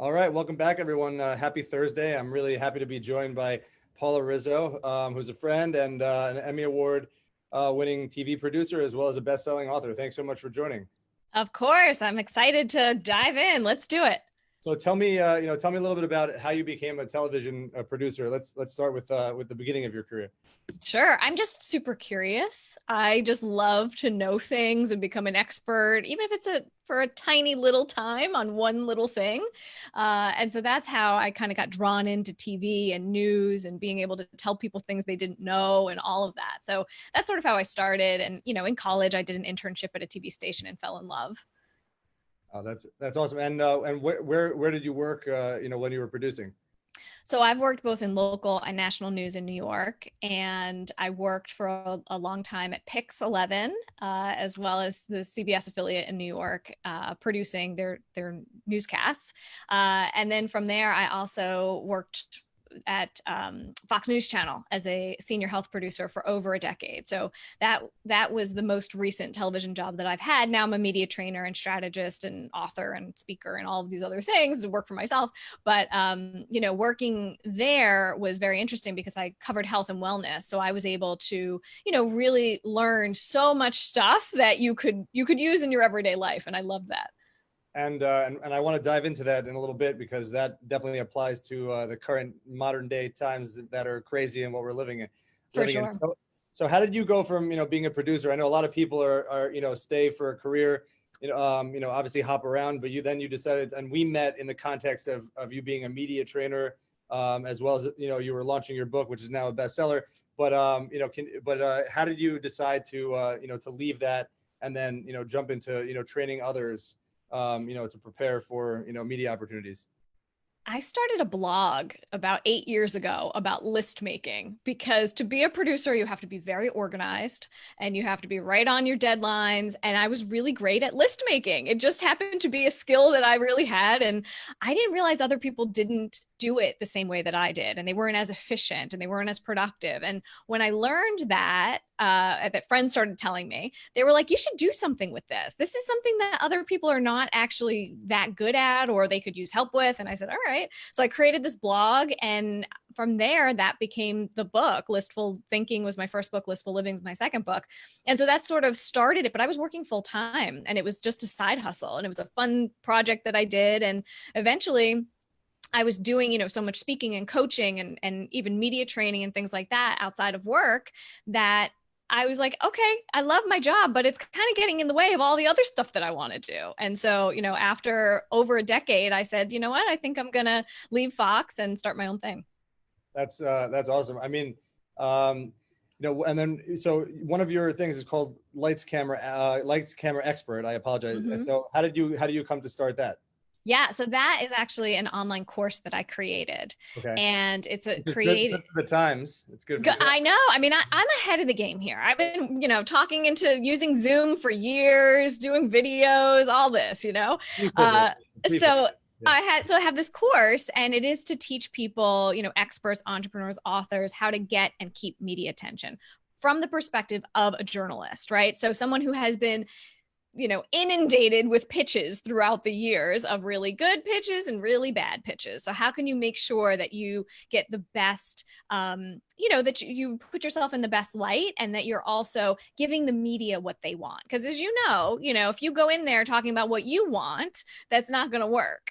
All right, welcome back, everyone. Happy Thursday. I'm really happy to be joined by Paula Rizzo, who's a friend and an Emmy Award winning TV producer, as well as a best-selling author. Thanks so much for joining. Of course, I'm excited to dive in. Let's do it. So tell me, tell me a little bit about how you became a television producer. Let's start with the beginning of your career. Sure. I'm just super curious. I just love to know things and become an expert, even if it's for a tiny little time on one little thing. And so that's how I kind of got drawn into TV and news and being able to tell people things they didn't know and all of that. So that's sort of how I started. And, in college, I did an internship at a TV station and fell in love. Oh, that's awesome. And where did you work? When you were producing? So I've worked both in local and national news in New York, and I worked for a long time at Pix 11, as well as the CBS affiliate in New York, producing their newscasts. And then from there, I also worked at Fox News Channel as a senior health producer for over a decade. So that was the most recent television job that I've had. Now I'm a media trainer and strategist and author and speaker and all of these other things to work for myself. But working there was very interesting because I covered health and wellness. So I was able to, really learn so much stuff that you could use in your everyday life. And I love that. And I want to dive into that in a little bit because that definitely applies to the current modern day times that are crazy and what we're living in. For sure. So how did you go from being a producer? I know a lot of people are stay for a career, obviously hop around, but you decided, and we met in the context of you being a media trainer, as well as you were launching your book, which is now a bestseller. But how did you decide to to leave that and then jump into training others? To prepare for, media opportunities? I started a blog about 8 years ago about list making, because to be a producer, you have to be very organized and you have to be right on your deadlines. And I was really great at list making. It just happened to be a skill that I really had. And I didn't realize other people didn't do it the same way that I did. And they weren't as efficient and they weren't as productive. And when I learned that friends started telling me, they were like, you should do something with this. This is something that other people are not actually that good at, or they could use help with. And I said, all right. So I created this blog, and from there, that became the book. Listful Thinking was my first book. Listful Living is my second book. And so that sort of started it, but I was working full time and it was just a side hustle, and it was a fun project that I did. And eventually I was doing, so much speaking and coaching and even media training and things like that outside of work, that I was like, okay, I love my job, but it's kind of getting in the way of all the other stuff that I want to do. And so, after over a decade, I said, you know what, I think I'm going to leave Fox and start my own thing. That's awesome. I mean, and then, so one of your things is called Lights Camera Expert. I apologize. Mm-hmm. So how did you come to start that? Yeah, so that is actually an online course that I created. Okay. And it's good for the times. It's good. I know. I mean, I'm ahead of the game here. I've been, talking into using Zoom for years, doing videos, all this, So yeah. I have this course, and it is to teach people, experts, entrepreneurs, authors, how to get and keep media attention from the perspective of a journalist, right? So someone who has been inundated with pitches throughout the years, of really good pitches and really bad pitches. So how can you make sure that you get the best, that you put yourself in the best light, and that you're also giving the media what they want? Because as you know, if you go in there talking about what you want, that's not going to work.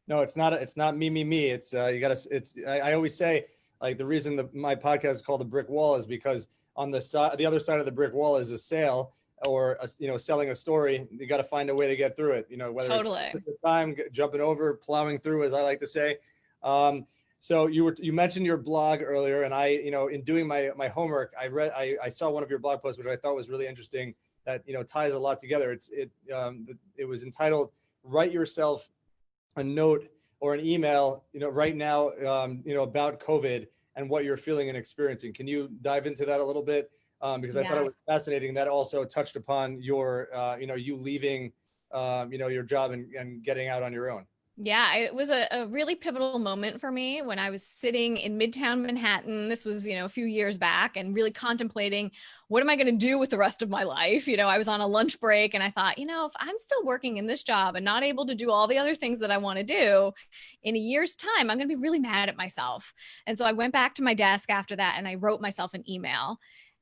No, it's not me. It's I always say, like, the reason my podcast is called The Brick Wall is because on the other side of the brick wall is a sale, or selling a story. You got to find a way to get through it, whether totally. It's the time, jumping over, plowing through, as I like to say. So you mentioned your blog earlier, and I, in doing my homework, I saw one of your blog posts, which I thought was really interesting, that ties a lot together. It was entitled "Write Yourself a Note or an Email," right now, about COVID and what you're feeling and experiencing. Can you dive into that a little bit? Because I thought it was fascinating. That also touched upon your, you leaving, your job and getting out on your own. Yeah, it was a really pivotal moment for me when I was sitting in Midtown Manhattan. This was, a few years back, and really contemplating, what am I going to do with the rest of my life? I was on a lunch break and I thought, if I'm still working in this job and not able to do all the other things that I want to do in a year's time, I'm going to be really mad at myself. And so I went back to my desk after that and I wrote myself an email,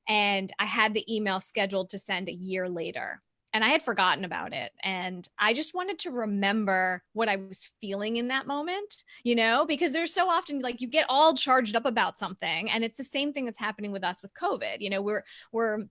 and I had the email scheduled to send a year later. And I had forgotten about it. And I just wanted to remember what I was feeling in that moment, because there's so often, like, you get all charged up about something. And it's the same thing that's happening with us with COVID. We're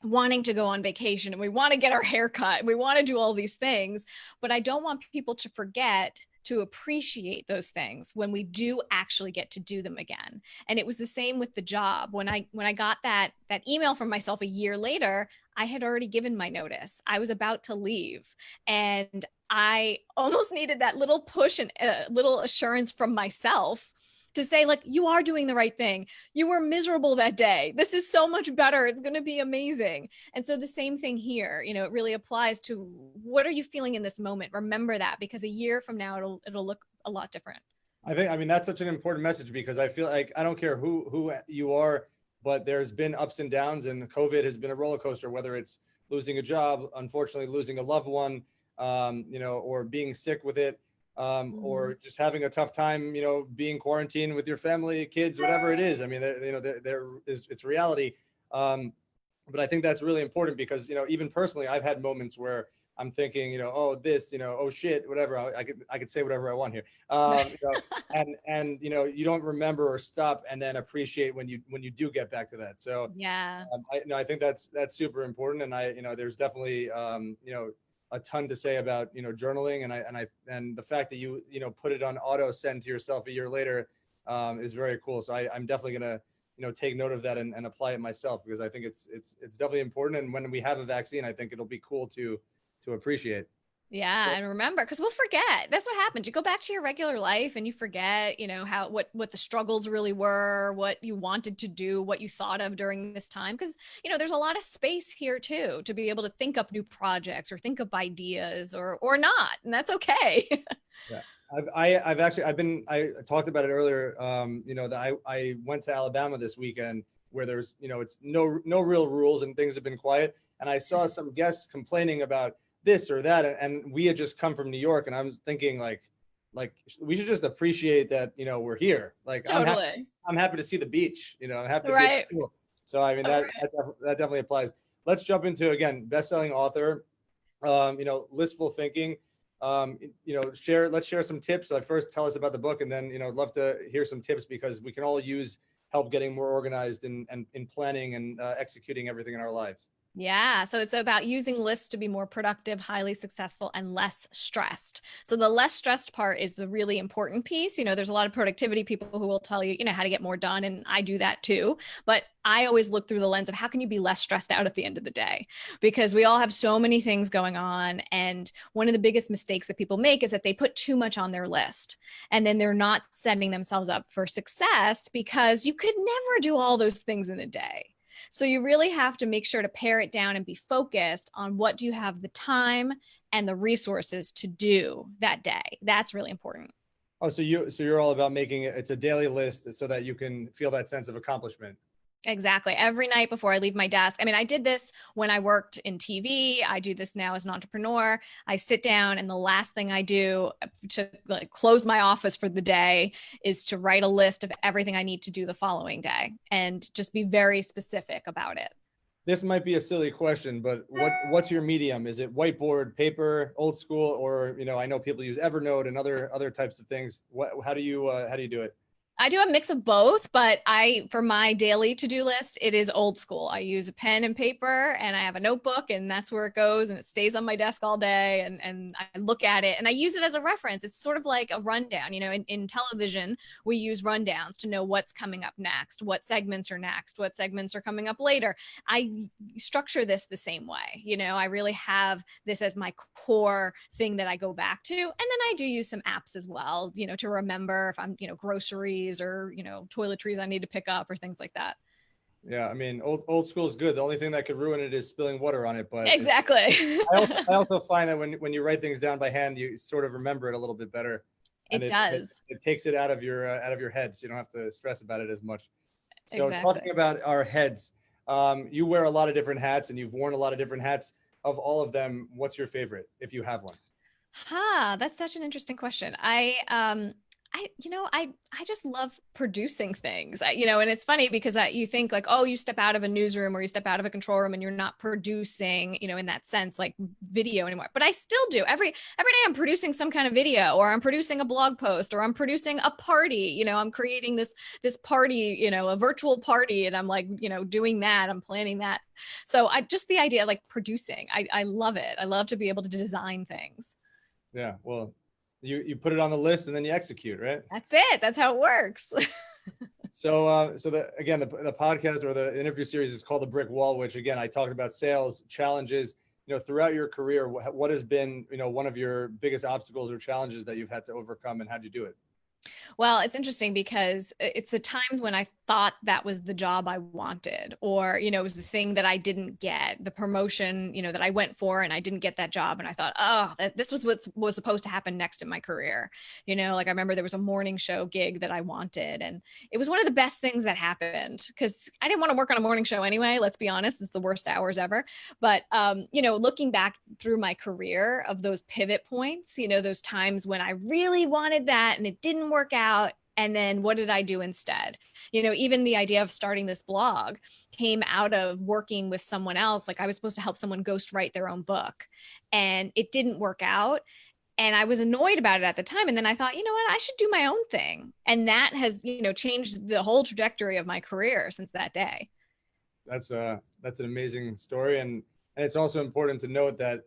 wanting to go on vacation and we want to get our hair cut and we want to do all these things. But I don't want people to forget to appreciate those things when we do actually get to do them again. And it was the same with the job. When I got that email from myself a year later, I had already given my notice. I was about to leave, and I almost needed that little push and a little assurance from myself to say, like, you are doing the right thing. You were miserable that day. This is so much better. It's going to be amazing. And so the same thing here, it really applies to, what are you feeling in this moment? Remember that, because a year from now, it'll look a lot different. I mean, that's such an important message, because I feel like I don't care who you are, but there's been ups and downs, and COVID has been a roller coaster, whether it's losing a job, unfortunately losing a loved one, or being sick with it, or just having a tough time, being quarantined with your family, kids, whatever it is. I mean, it's reality. But I think that's really important, because, even personally, I've had moments where I'm thinking, oh, this, oh shit, whatever. I could say whatever I want here. And you don't remember or stop and then appreciate when you do get back to that. So Yeah. I think that's super important. And there's definitely, a ton to say about, journaling, and the fact that you put it on auto send to yourself a year later, is very cool. So I'm definitely going to, take note of that and apply it myself, because I think it's definitely important. And when we have a vaccine, I think it'll be cool to appreciate. Yeah, So, and remember, because we'll forget. That's what happens. You go back to your regular life and you forget, how what the struggles really were, what you wanted to do, what you thought of during this time. Because there's a lot of space here too to be able to think up new projects or think up ideas, or not, and that's okay. yeah, I talked about it earlier. That I went to Alabama this weekend, where there's, it's no real rules and things have been quiet. And I saw some guests complaining about this or that. And we had just come from New York, and I was thinking, like we should just appreciate that, we're here. Like, Totally. I'm happy to see the beach, I'm happy to be at Right. the pool. So, I mean, Right. that definitely applies. Let's jump into, again, best-selling author, listful thinking. Let's share some tips. First, tell us about the book, and then, I'd love to hear some tips, because we can all use help getting more organized in planning and executing everything in our lives. Yeah. So it's about using lists to be more productive, highly successful, and less stressed. So the less stressed part is the really important piece. There's a lot of productivity people who will tell you, how to get more done. And I do that too. But I always look through the lens of, how can you be less stressed out at the end of the day? Because we all have so many things going on. And one of the biggest mistakes that people make is that they put too much on their list, and then they're not setting themselves up for success, because you could never do all those things in a day. So you really have to make sure to pare it down and be focused on, what do you have the time and the resources to do that day. That's really important. Oh, so you're all about making it's a daily list, so that you can feel that sense of accomplishment. Exactly. Every night before I leave my desk. I mean, I did this when I worked in TV. I do this now as an entrepreneur. I sit down, and the last thing I do to, like, close my office for the day is to write a list of everything I need to do the following day, and just be very specific about it. This might be a silly question, but what's your medium? Is it whiteboard, paper, old school, or, I know people use Evernote and other types of things. How do you do it? I do a mix of both, but for my daily to-do list, it is old school. I use a pen and paper, and I have a notebook, and that's where it goes, and it stays on my desk all day, and I look at it and I use it as a reference. It's sort of like a rundown. In television, we use rundowns to know what's coming up next, what segments are next, what segments are coming up later. I structure this the same way. I really have this as my core thing that I go back to. And then I do use some apps as well, to remember if I'm, groceries or, toiletries I need to pick up, or things like that. Yeah, I mean, old school is good. The only thing that could ruin it is spilling water on it. But Exactly. I also find that when you write things down by hand, you sort of remember it a little bit better, and It does. it takes it out of your head, so you don't have to stress about it as much. So talking Exactly. about our heads, you wear a lot of different hats, and you've worn a lot of different hats. Of all of them, what's your favorite, if you have one? That's such an interesting question. I just love producing things. And it's funny because you think like, oh, you step out of a newsroom or you step out of a control room and you're not producing, in that sense, like video anymore. But I still do. Every day I'm producing some kind of video, or I'm producing a blog post, or I'm producing a party. I'm creating this party, a virtual party, and I'm like, doing that. I'm planning that. So I just the idea of like producing. I love it. I love to be able to design things. Yeah, well, you put it on the list and then you execute, right? That's it. That's how it works. So, the podcast or the interview series is called The Brick Wall, which again, I talked about sales challenges, throughout your career. What has been, one of your biggest obstacles or challenges that you've had to overcome, and how'd you do it? Well, it's interesting because it's the times when I thought that was the job I wanted, or, it was the thing that I didn't get, the promotion, that I went for and I didn't get that job. And I thought, oh, this was what was supposed to happen next in my career. Like I remember there was a morning show gig that I wanted, and it was one of the best things that happened because I didn't want to work on a morning show anyway. Let's be honest, it's the worst hours ever. But, looking back through my career of those pivot points, those times when I really wanted that and it didn't work out. And then what did I do instead? Even the idea of starting this blog came out of working with someone else. Like I was supposed to help someone ghost write their own book, and it didn't work out. And I was annoyed about it at the time. And then I thought, you know what, I should do my own thing. And that has, changed the whole trajectory of my career since that day. That's an amazing story. And it's also important to note that,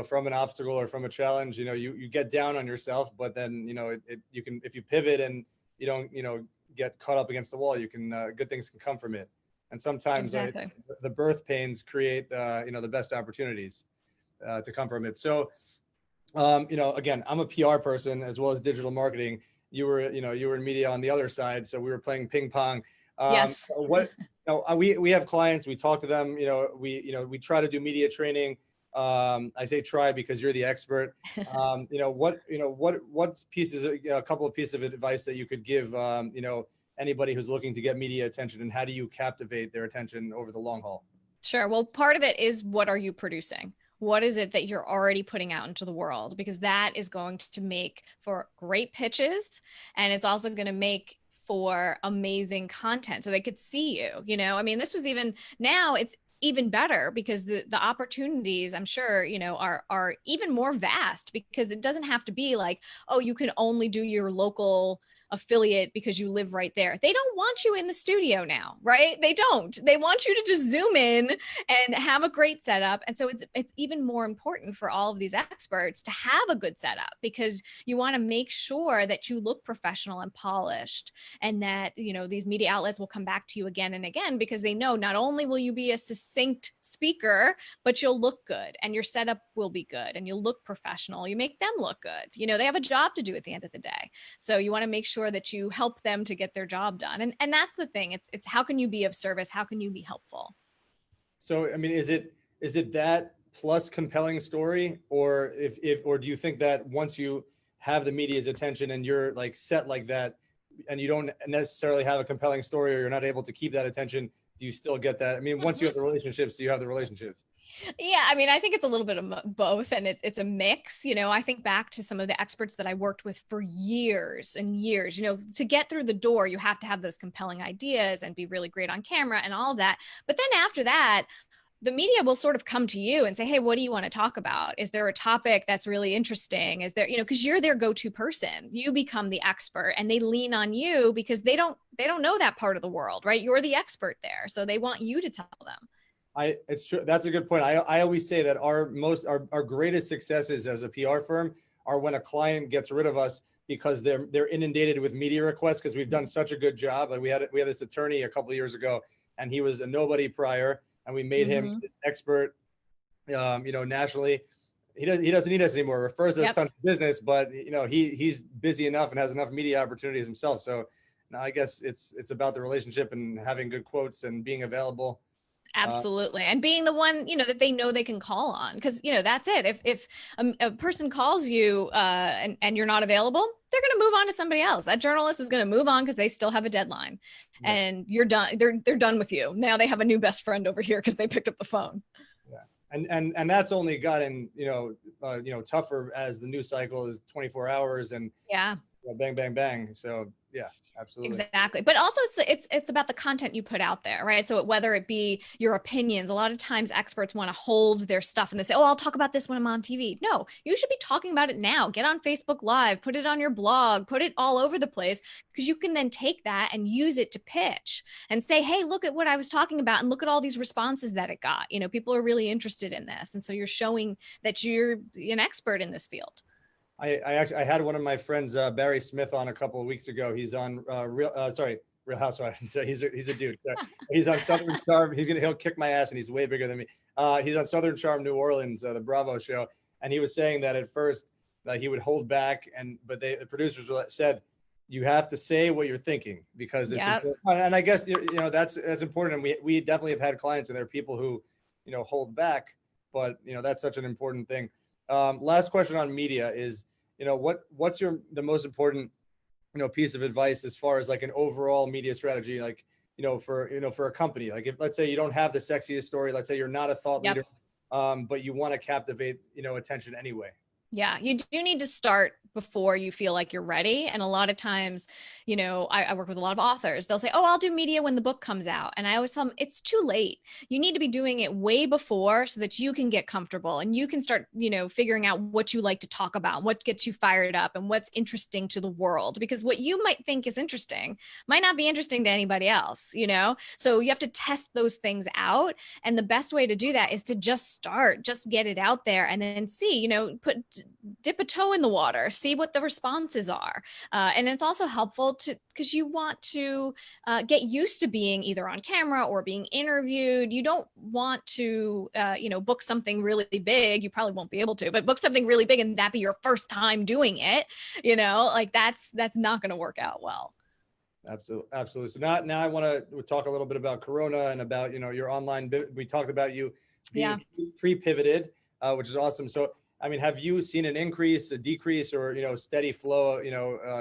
from an obstacle or from a challenge, you get down on yourself, but then, you can, if you pivot and you don't, get caught up against the wall, you can, good things can come from it. And sometimes Exactly. the birth pains create, the best opportunities to come from it. So, again, I'm a PR person as well as digital marketing. You were in media on the other side. So we were playing ping pong. Yes. We have clients, we talk to them, we try to do media training. I say try because you're the expert. What pieces, a couple of pieces of advice that you could give, anybody who's looking to get media attention, and how do you captivate their attention over the long haul? Sure. Well, part of it is, what are you producing? What is it that you're already putting out into the world? Because that is going to make for great pitches. And it's also going to make for amazing content so they could see you. I mean, this was even now it's even better because the opportunities, I'm sure, are even more vast, because it doesn't have to be like, oh, you can only do your local affiliate because you live right there. They don't want you in the studio now, right? They don't. They want you to just zoom in and have a great setup. And so it's even more important for all of these experts to have a good setup, because you want to make sure that you look professional and polished, and that, these media outlets will come back to you again and again, because they know not only will you be a succinct speaker, but you'll look good and your setup will be good and you'll look professional. You make them look good. They have a job to do at the end of the day. So you want to make sure that you help them to get their job done. And that's the thing. It's how can you be of service? How can you be helpful? So, I mean, is it that plus compelling story, or or do you think that once you have the media's attention and you're like set like that, and you don't necessarily have a compelling story, or you're not able to keep that attention, do you still get that? I mean, once you have the relationships, do you have the relationships? Yeah, I mean, I think it's a little bit of both, and it's a mix. I think back to some of the experts that I worked with for years and years. To get through the door, you have to have those compelling ideas and be really great on camera and all of that. But then after that, the media will sort of come to you and say, hey, what do you want to talk about? Is there a topic that's really interesting? Is there, because you're their go-to person. You become the expert, and they lean on you because they don't know that part of the world, right? You're the expert there. So they want you to tell them. It's true. That's a good point. I always say that our greatest successes as a PR firm are when a client gets rid of us because they're inundated with media requests, because we've done such a good job. Like we had this attorney a couple of years ago, and he was a nobody prior, and we made him an expert, nationally. He doesn't need us anymore. Refers us tons of business, but he's busy enough and has enough media opportunities himself. So Now, I guess it's about the relationship and having good quotes and being available. Absolutely. And being the one, that they know they can call on, because, that's it. If a person calls you and you're not available, they're going to move on to somebody else. That journalist is going to move on because they still have a deadline, and you're done. They're done with you. Now they have a new best friend over here because they picked up the phone. Yeah. And that's only gotten, tougher as the news cycle is 24 hours and bang, bang, bang. So yeah. Absolutely. Exactly. But also it's about the content you put out there, right? So whether it be your opinions, a lot of times experts want to hold their stuff and they say, oh, I'll talk about this when I'm on TV. No, you should be talking about it now. Get on Facebook Live, put it on your blog, put it all over the place, because you can then take that and use it to pitch and say, hey, look at what I was talking about and look at all these responses that it got. People are really interested in this. And so you're showing that you're an expert in this field. I had one of my friends, Barry Smith, on a couple of weeks ago. He's on Real Housewives. So he's a dude. He's on Southern Charm. He'll kick my ass, and he's way bigger than me. He's on Southern Charm, New Orleans, the Bravo show, and he was saying that at first he would hold back, but the producers said, you have to say what you're thinking, because it's important. And I guess that's important. And we definitely have had clients, and there are people who hold back, but that's such an important thing. Last question on media is, what's the most important, piece of advice as far as like an overall media strategy, like, for a company, like if, let's say you don't have the sexiest story, let's say you're not a thought leader, but you want to captivate, attention anyway. Yeah, you do need to start before you feel like you're ready. And a lot of times, I work with a lot of authors. They'll say, oh, I'll do media when the book comes out. And I always tell them it's too late. You need to be doing it way before so that you can get comfortable and you can start, figuring out what you like to talk about, what gets you fired up and what's interesting to the world. Because what you might think is interesting might not be interesting to anybody else, So you have to test those things out. And the best way to do that is to just start, just get it out there and then see, dip a toe in the water, see what the responses are. And it's also helpful because you want to get used to being either on camera or being interviewed. You don't want to, book something really big. You probably won't be able to, but book something really big and that be your first time doing it, that's not going to work out well. Absolutely. So now I want to talk a little bit about Corona and about, your online. We talked about you being pre-pivoted, which is awesome. So, have you seen an increase, a decrease, or, steady flow,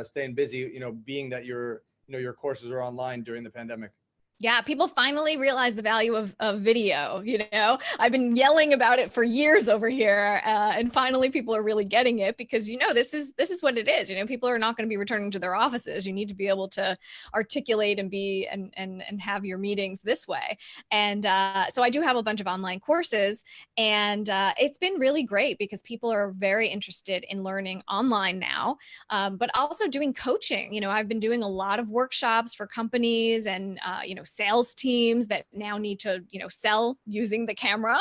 staying busy, being that your courses are online during the pandemic? Yeah, people finally realize the value of video. I've been yelling about it for years over here, and finally people are really getting it because this is what it is. People are not going to be returning to their offices. You need to be able to articulate and be and have your meetings this way. And so I do have a bunch of online courses, and it's been really great because people are very interested in learning online now, but also doing coaching. I've been doing a lot of workshops for companies and sales teams that now need to, sell using the camera.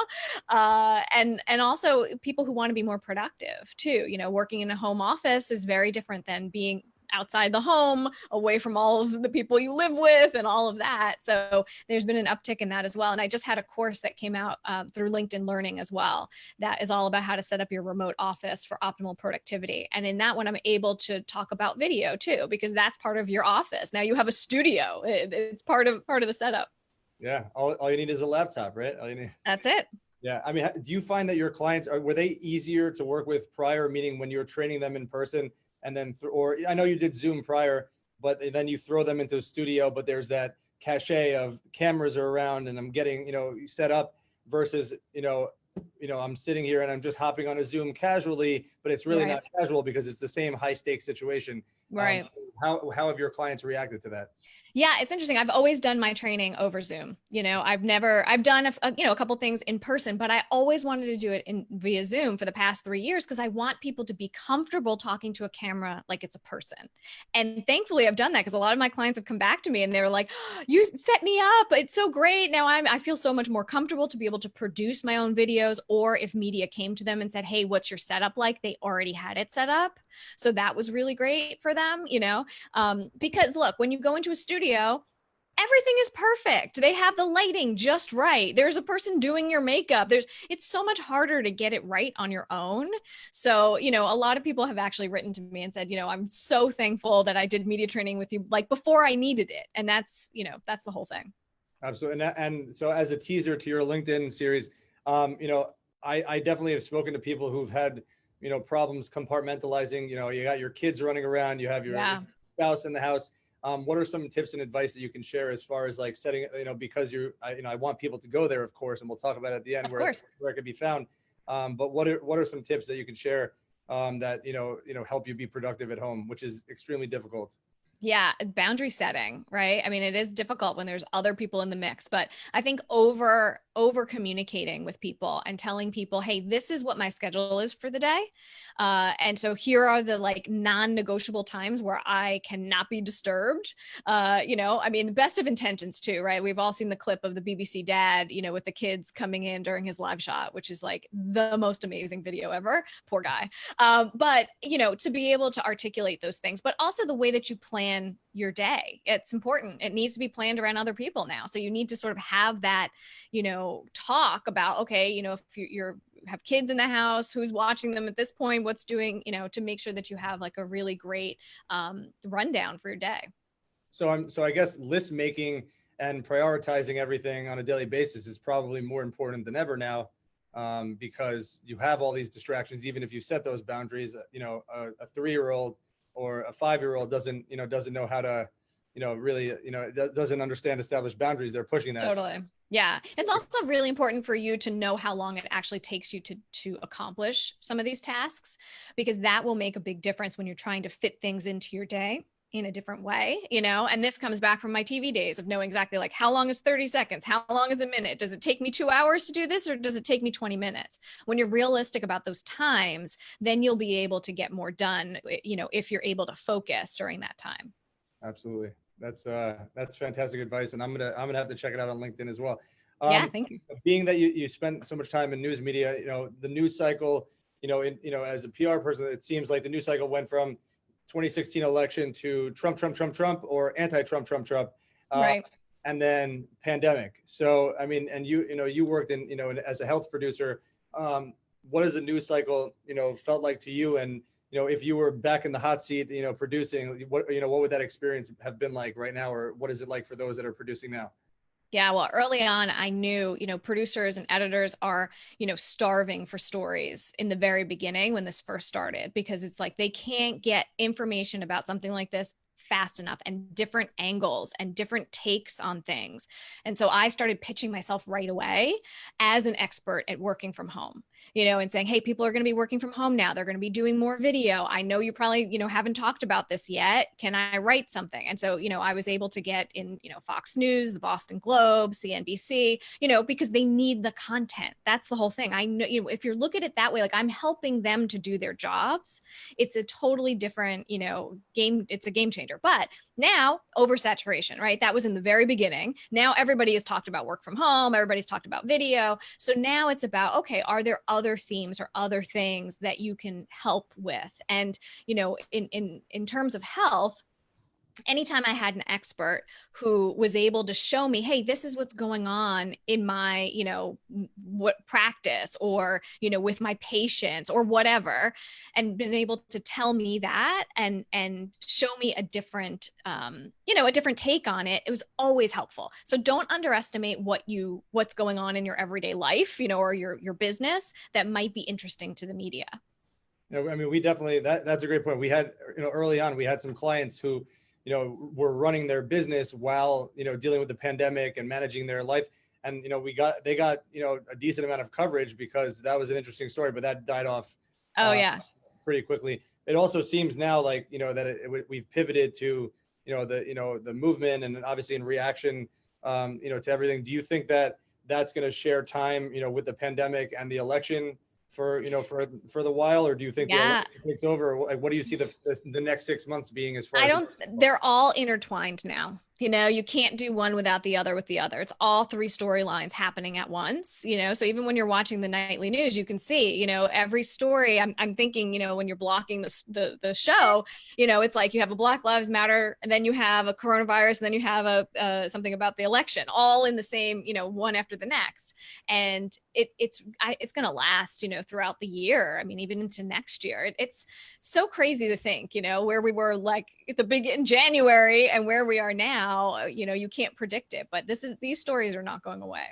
And also people who want to be more productive too. Working in a home office is very different than being outside the home, away from all of the people you live with and all of that. So there's been an uptick in that as well. And I just had a course that came out through LinkedIn Learning as well. That is all about how to set up your remote office for optimal productivity. And in that one, I'm able to talk about video too, because that's part of your office. Now you have a studio. It's part of the setup. Yeah. All you need is a laptop, right? That's it. Yeah. Do you find that your clients were they easier to work with prior, meaning when you're training them in person? And then, or I know you did Zoom prior, but then you throw them into a studio, but there's that cachet of cameras are around and I'm getting, set up versus, I'm sitting here and I'm just hopping on a Zoom casually, but it's really not casual because it's the same high stakes situation. Right. How have your clients reacted to that? Yeah, it's interesting. I've always done my training over Zoom. I've done a couple things in person, but I always wanted to do it via Zoom for the past 3 years because I want people to be comfortable talking to a camera like it's a person. And thankfully I've done that because a lot of my clients have come back to me and they're like, oh, you set me up. It's so great. Now I feel so much more comfortable to be able to produce my own videos, or if media came to them and said, hey, what's your setup like? They already had it set up. So that was really great for them, because look, when you go into a studio, everything is perfect. They have the lighting just right. There's a person doing your makeup. It's so much harder to get it right on your own. So, a lot of people have actually written to me and said, I'm so thankful that I did media training with you, like before I needed it. And that's the whole thing. Absolutely. And so as a teaser to your LinkedIn series, I definitely have spoken to people who've had, problems compartmentalizing. You got your kids running around, you have your spouse in the house. What are some tips and advice that you can share as far as like setting, because I want people to go there, of course, and we'll talk about it at the end where it can be found. But what are some tips that you can share that, help you be productive at home, which is extremely difficult? Yeah, boundary setting, right? I mean, it is difficult when there's other people in the mix, but I think over communicating with people and telling people, hey, this is what my schedule is for the day. And so here are the like non-negotiable times where I cannot be disturbed. I mean, the best of intentions too, right? We've all seen the clip of the BBC dad, with the kids coming in during his live shot, which is like the most amazing video ever. Poor guy. But, to be able to articulate those things, but also the way that you plan your day, it's important. It needs to be planned around other people now. So you need to sort of have that, talk about, okay, if you're have kids in the house, who's watching them at this point, what's doing, to make sure that you have like a really great rundown for your day. So I guess list making and prioritizing everything on a daily basis is probably more important than ever now, because you have all these distractions. Even if you set those boundaries, a 3-year-old or a 5-year-old doesn't know how to, really, doesn't understand established boundaries. They're pushing that. Totally. Yeah. It's also really important for you to know how long it actually takes you to accomplish some of these tasks, because that will make a big difference when you're trying to fit things into your day in a different way, and this comes back from my TV days of knowing exactly like how long is 30 seconds? How long is a minute? Does it take me 2 hours to do this, or does it take me 20 minutes? When you're realistic about those times, then you'll be able to get more done, if you're able to focus during that time. Absolutely. That's fantastic advice. And I'm going to have to check it out on LinkedIn as well. Yeah. Thank you. Being that you spend so much time in news media, the news cycle, as a PR person, it seems like the news cycle went from 2016 election to Trump, or anti-Trump, right. And then pandemic. So, I mean, and you worked in, as a health producer, what has the news cycle, felt like to you? And, if you were back in the hot seat, producing, what would that experience have been like right now? Or what is it like for those that are producing now? Yeah, well, early on, I knew, producers and editors are, starving for stories in the very beginning when this first started, because it's like they can't get information about something like this fast enough, and different angles and different takes on things. And so I started pitching myself right away as an expert at working from home, and saying, hey, people are going to be working from home now. They're going to be doing more video. I know you probably, haven't talked about this yet. Can I write something? And so, I was able to get in, Fox News, the Boston Globe, CNBC, because they need the content. That's the whole thing. I know, if you look at it that way, like I'm helping them to do their jobs, it's a totally different, game. It's a game changer. But now oversaturation, right? That was in the very beginning. Now everybody has talked about work from home. Everybody's talked about video. So now it's about, okay, are there other themes or other things that you can help with? And, in terms of health, anytime I had an expert who was able to show me, hey, this is what's going on in my, what practice, or, with my patients or whatever, and been able to tell me that and show me a different, a different take on it, it was always helpful. So don't underestimate what's going on in your everyday life, or your business that might be interesting to the media. I mean, we definitely, that's a great point. We had, early on, we had some clients who, were running their business while, dealing with the pandemic and managing their life. And, they got, a decent amount of coverage because that was an interesting story, but that died off. Pretty quickly. It also seems now like, that we've pivoted to, the movement, and obviously in reaction, to everything. Do you think that that's going to share time, with the pandemic and the election, for, for the while, or do you think the Yeah. election takes over? Like, what do you see the next 6 months being as far I as? don't, they're all intertwined now. You can't do one without the other with the other. It's all three storylines happening at once, so even when you're watching the nightly news, you can see, every story. I'm thinking, when you're blocking the show, it's like you have a Black Lives Matter, and then you have a coronavirus, and then you have something about the election, all in the same, one after the next. And it's going to last, throughout the year. I mean, even into next year. It's so crazy to think, where we were like at the in January and where we are now. You can't predict it, but these stories are not going away.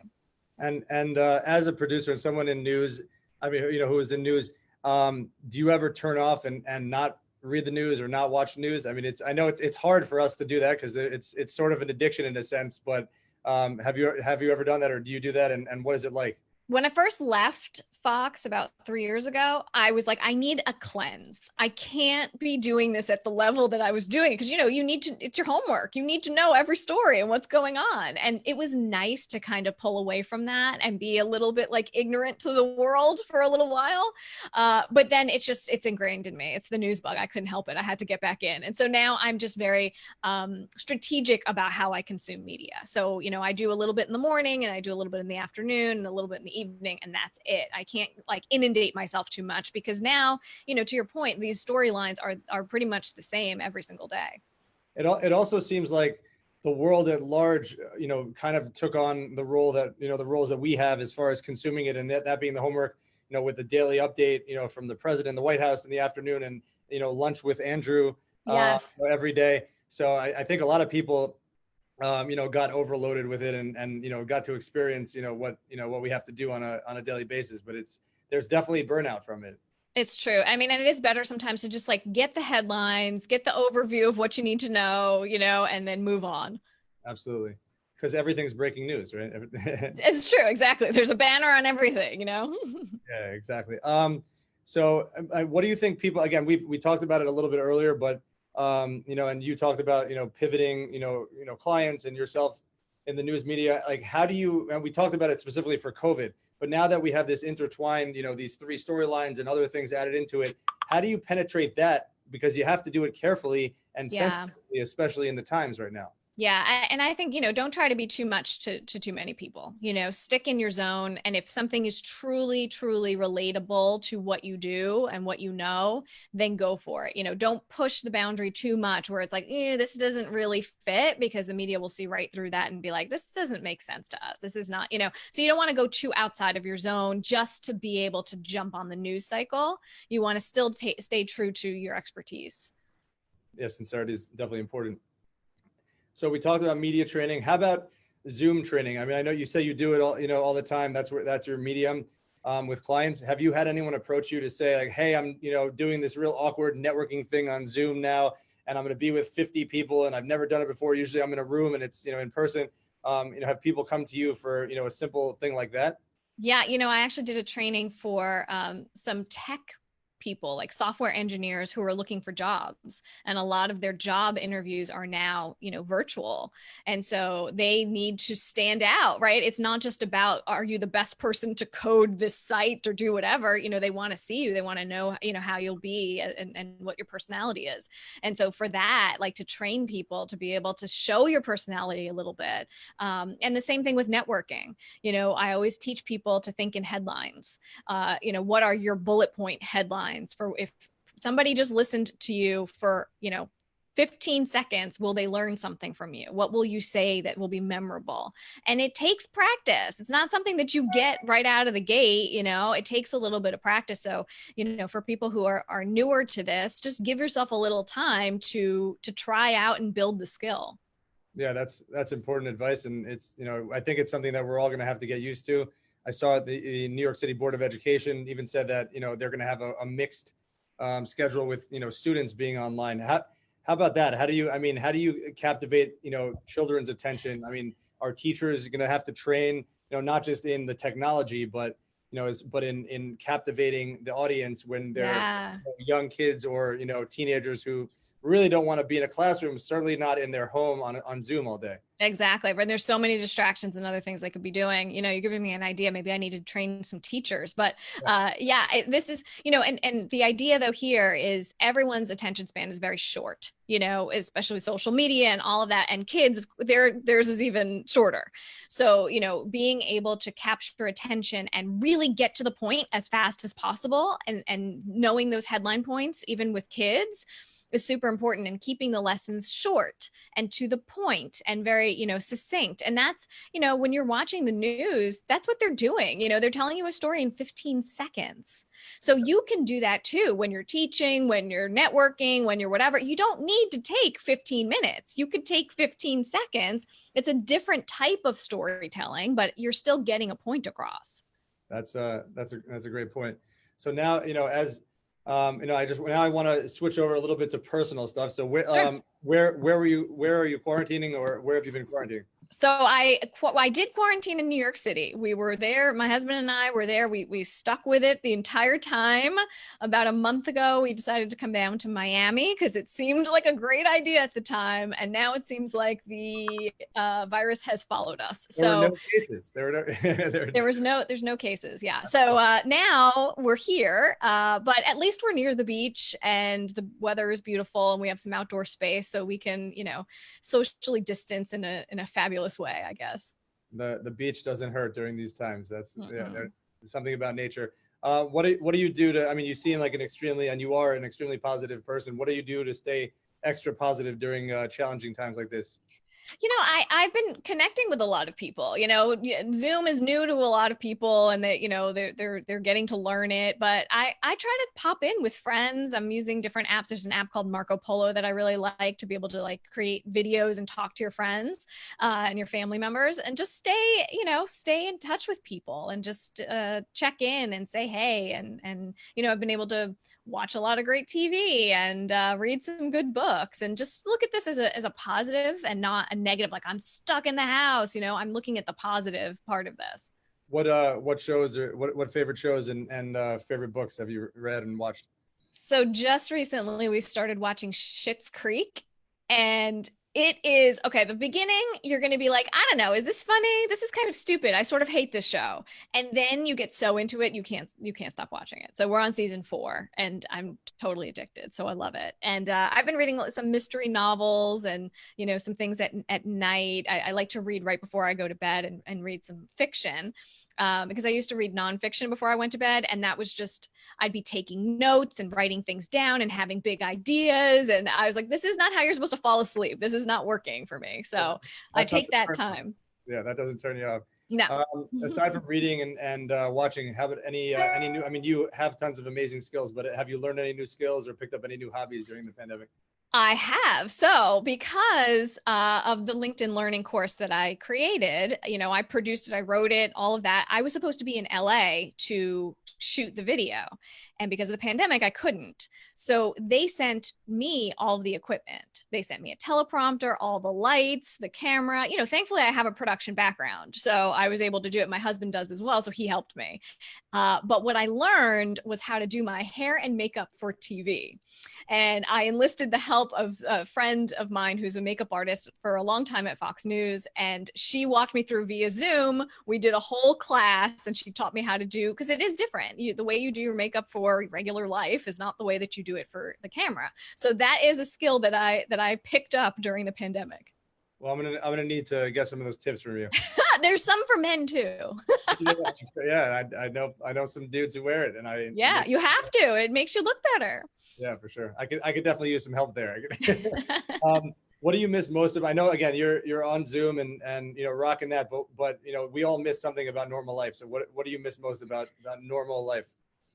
And as a producer and someone in news, I mean, who is in news, do you ever turn off and not read the news or not watch news? I mean, I know it's hard for us to do that because it's sort of an addiction in a sense, but have you ever done that, or do you do that? And what is it like? When I first left Fox about 3 years ago, I was like, I need a cleanse. I can't be doing this at the level that I was doing because, you need to, it's your homework. You need to know every story and what's going on. And it was nice to kind of pull away from that and be a little bit like ignorant to the world for a little while. But then it's ingrained in me. It's the news bug. I couldn't help it. I had to get back in. And so now I'm just very strategic about how I consume media. So, I do a little bit in the morning, and I do a little bit in the afternoon, and a little bit in the evening, and that's it. I can't like inundate myself too much because now, to your point, these storylines are pretty much the same every single day. It also seems like the world at large, kind of took on the role that, the roles that we have as far as consuming it, and that being the homework, with the daily update, from the president, the White House in the afternoon, and, lunch with Andrew Yes. every day. So I think a lot of people, got overloaded with it and got to experience, what we have to do on a daily basis, but there's definitely burnout from it. It's true. I mean, and it is better sometimes to just like get the headlines, get the overview of what you need to know, and then move on. Absolutely. Because everything's breaking news, right? It's true. Exactly. There's a banner on everything, Yeah, exactly. So what do you think people, again, we talked about it a little bit earlier, but and you talked about, pivoting, clients and yourself in the news media. Like, how do you, and we talked about it specifically for COVID, but now that we have this intertwined, these three storylines and other things added into it, how do you penetrate that? Because you have to do it carefully and sensitively, especially in the times right now. Yeah. And I think, don't try to be too much to too many people, stick in your zone. And if something is truly, truly relatable to what you do and what then go for it. Don't push the boundary too much where it's like, this doesn't really fit, because the media will see right through that and be like, this doesn't make sense to us. This is not, so you don't want to go too outside of your zone just to be able to jump on the news cycle. You want to still stay true to your expertise. Yeah, sincerity is definitely important. So we talked about media training. How about Zoom training? I mean, I know you say you do it all, all the time. That's your medium with clients. Have you had anyone approach you to say like, hey, I'm, doing this real awkward networking thing on Zoom now, and I'm going to be with 50 people, and I've never done it before. Usually I'm in a room and it's, in person. Have people come to you for, a simple thing like that? Yeah. I actually did a training for some tech people, like software engineers who are looking for jobs, and a lot of their job interviews are now virtual, and so they need to stand out, right? It's not just about, are you the best person to code this site or do whatever. They want to see you, they want to know how you'll be and what your personality is. And so for that, like, to train people to be able to show your personality a little bit, and the same thing with networking. I always teach people to think in headlines. What are your bullet point headlines for if somebody just listened to you for 15 seconds, will they learn something from you? What will you say that will be memorable? And it takes practice. It's not something that you get right out of the gate. It takes a little bit of practice. So for people who are newer to this, just give yourself a little time to try out and build the skill. Yeah, that's important advice, and it's I think it's something that we're all going to have to get used to. I saw the New York City Board of Education even said that, they're going to have a mixed schedule with, students being online. How about that? How do you captivate, children's attention? I mean, are teachers going to have to train, not just in the technology, but, but in captivating the audience when they're young kids or, teenagers who really don't want to be in a classroom, certainly not in their home on Zoom all day. Exactly. But there's so many distractions and other things I could be doing. You're giving me an idea. Maybe I need to train some teachers. But this is, and the idea though here is everyone's attention span is very short, especially social media and all of that. And kids, theirs is even shorter. So, being able to capture attention and really get to the point as fast as possible and knowing those headline points, even with kids, is super important, and keeping the lessons short and to the point and very, succinct. And that's, when you're watching the news, that's what they're doing. They're telling you a story in 15 seconds. So you can do that too when you're teaching, when you're networking, when you're whatever. You don't need to take 15 minutes. You could take 15 seconds. It's a different type of storytelling, but you're still getting a point across. That's a great point. So now, I want to switch over a little bit to personal stuff. So where are you quarantining, or where have you been quarantining? So I did quarantine in New York City. We were there. My husband and I were there. We stuck with it the entire time. About a month ago, we decided to come down to Miami because it seemed like a great idea at the time. And now it seems like the virus has followed us. There were no cases. There's no cases. Yeah. So now we're here, but at least we're near the beach and the weather is beautiful and we have some outdoor space so we can, socially distance in a fabulous way, I guess. The beach doesn't hurt during these times. That's there's something about nature. What do you do to, you seem like you are an extremely positive person. What do you do to stay extra positive during challenging times like this? I've been connecting with a lot of people. Zoom is new to a lot of people, and they're getting to learn it. But I try to pop in with friends. I'm using different apps. There's an app called Marco Polo that I really like to be able to create videos and talk to your friends and your family members, and just stay in touch with people and just check in and say hey. And I've been able to watch a lot of great TV and read some good books, and just look at this as a positive and not a negative, like I'm stuck in the house. I'm looking at the positive part of this. What shows or what favorite shows and favorite books have you read and watched? So just recently we started watching Schitt's Creek, and it is okay. The beginning, you're going to be like, I don't know, is this funny? This is kind of stupid. I sort of hate this show. And then you get so into it, you can't stop watching it. So we're on season 4 and I'm totally addicted. So I love it. And I've been reading some mystery novels and, some things at night. I like to read right before I go to bed and read some fiction. Because I used to read nonfiction before I went to bed. And that was just, I'd be taking notes and writing things down and having big ideas. And I was like, this is not how you're supposed to fall asleep. This is not working for me. So I take that time. Yeah, that doesn't turn you off. No. Aside from reading and watching, have any new, you have tons of amazing skills, but have you learned any new skills or picked up any new hobbies during the pandemic? I have. So because of the LinkedIn Learning course that I created, I produced it, I wrote it, all of that. I was supposed to be in LA to shoot the video. And because of the pandemic, I couldn't. So they sent me all of the equipment. They sent me a teleprompter, all the lights, the camera. Thankfully, I have a production background. So I was able to do it. My husband does as well. So he helped me. But what I learned was how to do my hair and makeup for TV. And I enlisted the help of a friend of mine who's a makeup artist for a long time at Fox News. And she walked me through via Zoom. We did a whole class and she taught me how to do, because it is different. The way you do your makeup for regular life is not the way that you do it for the camera. So that is a skill that I picked up during the pandemic. Well, I'm gonna need to get some of those tips from you. There's some for men too. Yeah, I know some dudes who wear it, and you have to. It makes you look better. Yeah, for sure. I could definitely use some help there. What do you miss most of? I know again you're on Zoom and rocking that, but we all miss something about normal life. So what do you miss most about normal life?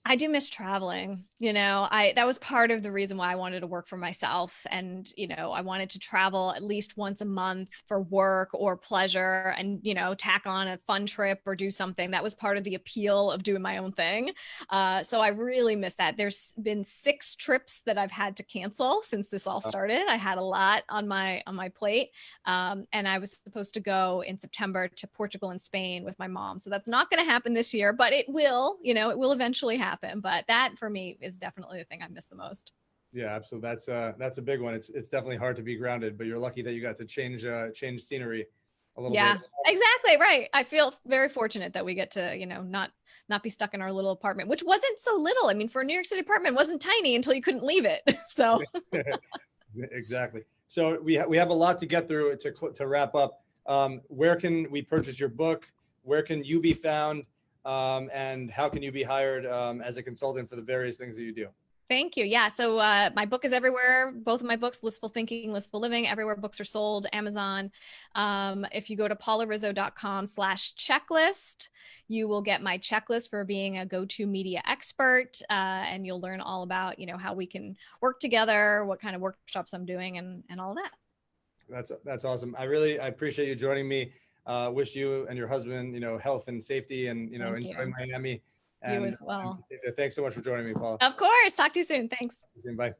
I do miss traveling. That was part of the reason why I wanted to work for myself. And, I wanted to travel at least once a month for work or pleasure and, tack on a fun trip or do something. That was part of the appeal of doing my own thing. So I really miss that. There's been 6 trips that I've had to cancel since this all started. I had a lot on my plate. And I was supposed to go in September to Portugal and Spain with my mom. So that's not going to happen this year, but it will eventually happen. But that for me is definitely the thing I miss the most. Yeah, absolutely. That's a big one. It's definitely hard to be grounded, but you're lucky that you got to change scenery a little Yeah, bit. exactly. Right. I feel very fortunate that we get to, not be stuck in our little apartment, which wasn't so little. I mean, for a New York City apartment, it wasn't tiny until you couldn't leave it. So Exactly. So we have a lot to get through to wrap up. Where can we purchase your book? Where can you be found? And how can you be hired as a consultant for the various things that you do? thank you. Yeah. So my book is everywhere. Both of my books, Listful Thinking, Listful Living, everywhere books are sold, Amazon. If you go to paularizzo.com/checklist, you will get my checklist for being a go-to media expert. And you'll learn all about, how we can work together, what kind of workshops I'm doing and all of that. That's awesome. I appreciate you joining me. Wish you and your husband, health and safety, and Thank enjoy you. Miami. You And as well. thanks so much for joining me, Paula. Of course. Talk to you soon. Thanks. See you soon. Bye.